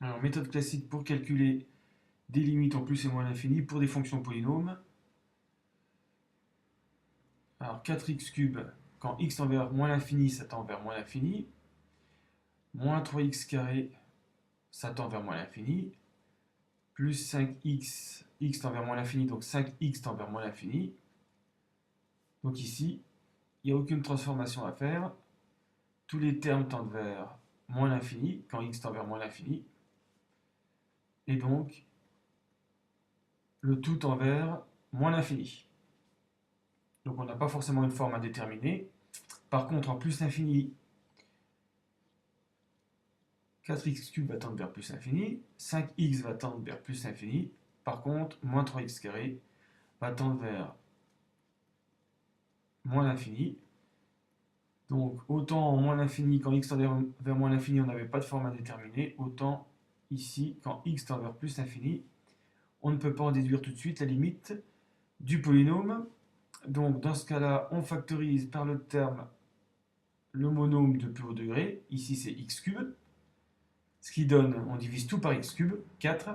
Alors, méthode classique pour calculer des limites en plus et moins l'infini pour des fonctions polynômes. Alors, 4x3, quand x tend vers moins l'infini, ça tend vers moins l'infini. Moins 3x carré, ça tend vers moins l'infini. Plus 5x, x tend vers moins l'infini, donc 5x tend vers moins l'infini. Donc ici, il n'y a aucune transformation à faire. Tous les termes tendent vers moins l'infini, quand x tend vers moins l'infini. Et donc, le tout tend vers moins l'infini. Donc on n'a pas forcément une forme à déterminer. Par contre, en plus l'infini, 4x3 va tendre vers plus l'infini, 5x va tendre vers plus l'infini. Par contre, moins 3x carré va tendre vers moins l'infini. Donc autant en moins l'infini, quand x tend vers moins l'infini, on n'avait pas de forme à déterminer, autant ici, quand x tend vers plus l'infini, on ne peut pas en déduire tout de suite la limite du polynôme. Donc dans ce cas-là, on factorise par le terme le monôme de plus haut degré, ici c'est x3, ce qui donne, on divise tout par x3, 4,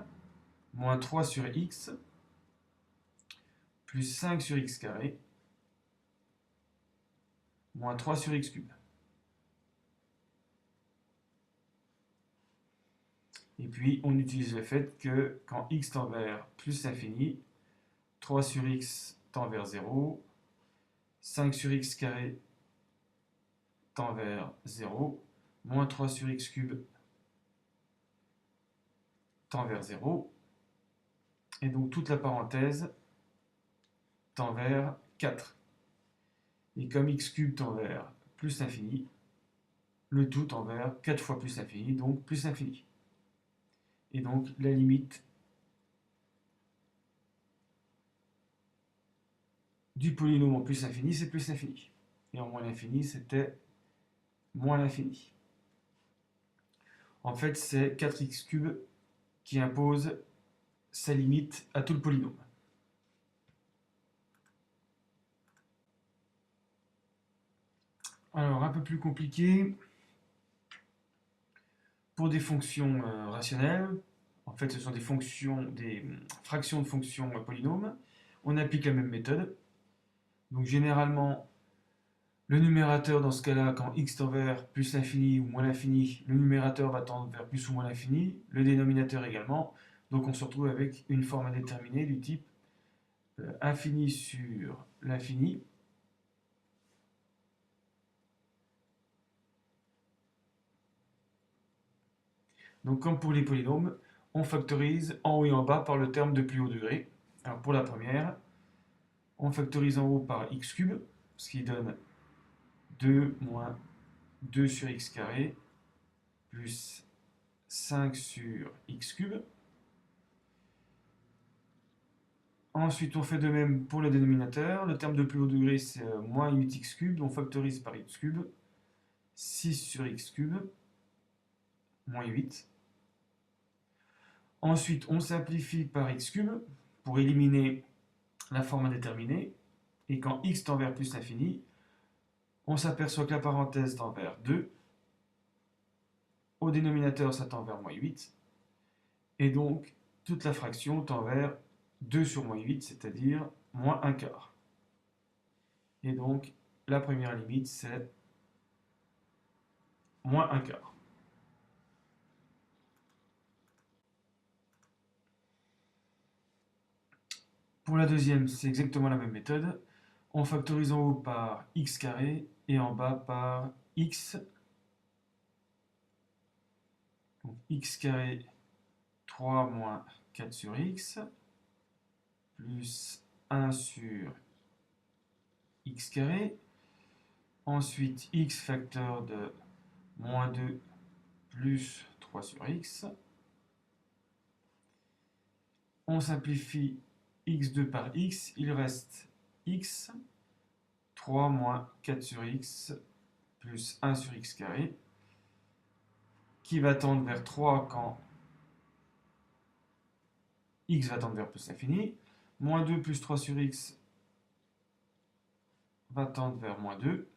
moins 3 sur x, plus 5 sur x carré, moins 3 sur x cube. Et puis on utilise le fait que quand x tend vers plus l'infini, 3 sur x tend vers 0, 5 sur x carré tend vers 0, moins 3 sur x cube tend vers 0, et donc toute la parenthèse tend vers 4. Et comme x cube tend vers plus l'infini, le tout tend vers 4 fois plus l'infini, donc plus l'infini. Et donc la limite du polynôme en plus l'infini, c'est plus l'infini. Et en moins l'infini, c'était moins l'infini. En fait, c'est 4x3 qui impose sa limite à tout le polynôme. Alors, un peu plus compliqué, pour des fonctions rationnelles, en fait, ce sont des fractions de fonctions polynômes, on applique la même méthode. Donc, généralement, le numérateur, dans ce cas-là, quand x tend vers plus l'infini ou moins l'infini, le numérateur va tendre vers plus ou moins l'infini, le dénominateur également. Donc on se retrouve avec une forme à déterminer du type infini sur l'infini. Donc comme pour les polynômes, on factorise en haut et en bas par le terme de plus haut degré. Alors pour la première, on factorise en haut par x cube, ce qui donne 2 moins 2 sur x carré plus 5 sur x cube. Ensuite, on fait de même pour le dénominateur. Le terme de plus haut degré, c'est moins 8x cube. On factorise par x cube. 6 sur x cube, moins 8. Ensuite, on simplifie par x cube pour éliminer la forme indéterminée. Et quand x tend vers plus l'infini, on s'aperçoit que la parenthèse tend vers 2. Au dénominateur, ça tend vers moins 8. Et donc, toute la fraction tend vers 2 sur moins 8, c'est-à-dire moins 1 quart. Et donc, la première limite, c'est moins 1 quart. Pour la deuxième, c'est exactement la même méthode. On factorise en haut par x carré et en bas par x. Donc x carré 3 moins 4 sur x plus 1 sur x carré. Ensuite, x facteur de moins 2 plus 3 sur x. On simplifie x2 par x, il reste x, 3 moins 4 sur x, plus 1 sur x carré, qui va tendre vers 3 quand x va tendre vers plus l'infini, moins 2 plus 3 sur x va tendre vers moins 2,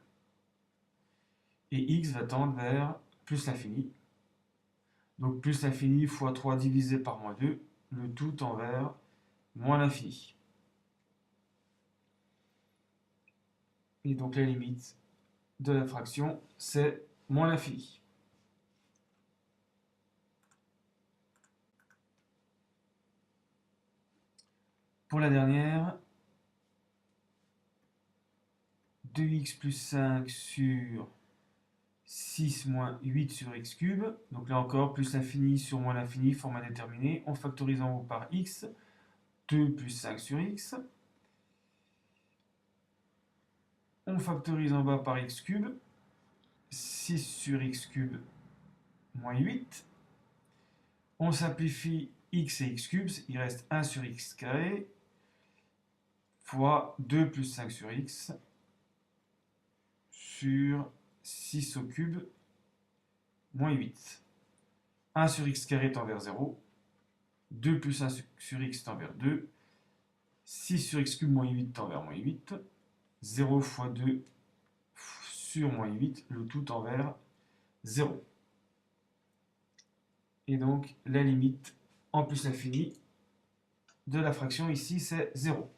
et x va tendre vers plus l'infini. Donc plus l'infini fois 3 divisé par moins 2, le tout tend vers moins l'infini. Et donc la limite de la fraction, c'est moins l'infini. Pour la dernière, 2x plus 5 sur 6 moins 8 sur x cube. Donc là encore, plus l'infini sur moins l'infini, forme indéterminée. On factorise en haut par x. 2 plus 5 sur x. On factorise en bas par x cube. 6 sur x cube moins 8. On simplifie x et x cube. Il reste 1 sur x carré fois 2 plus 5 sur x sur 6 au cube moins 8. 1 sur x carré tend vers 0. 2 plus 1 sur x tend vers 2. 6 sur x cube moins 8 tend vers moins 8. 0 fois 2 sur moins 8, le tout tend vers 0. Et donc la limite en plus l'infini de la fraction ici c'est 0.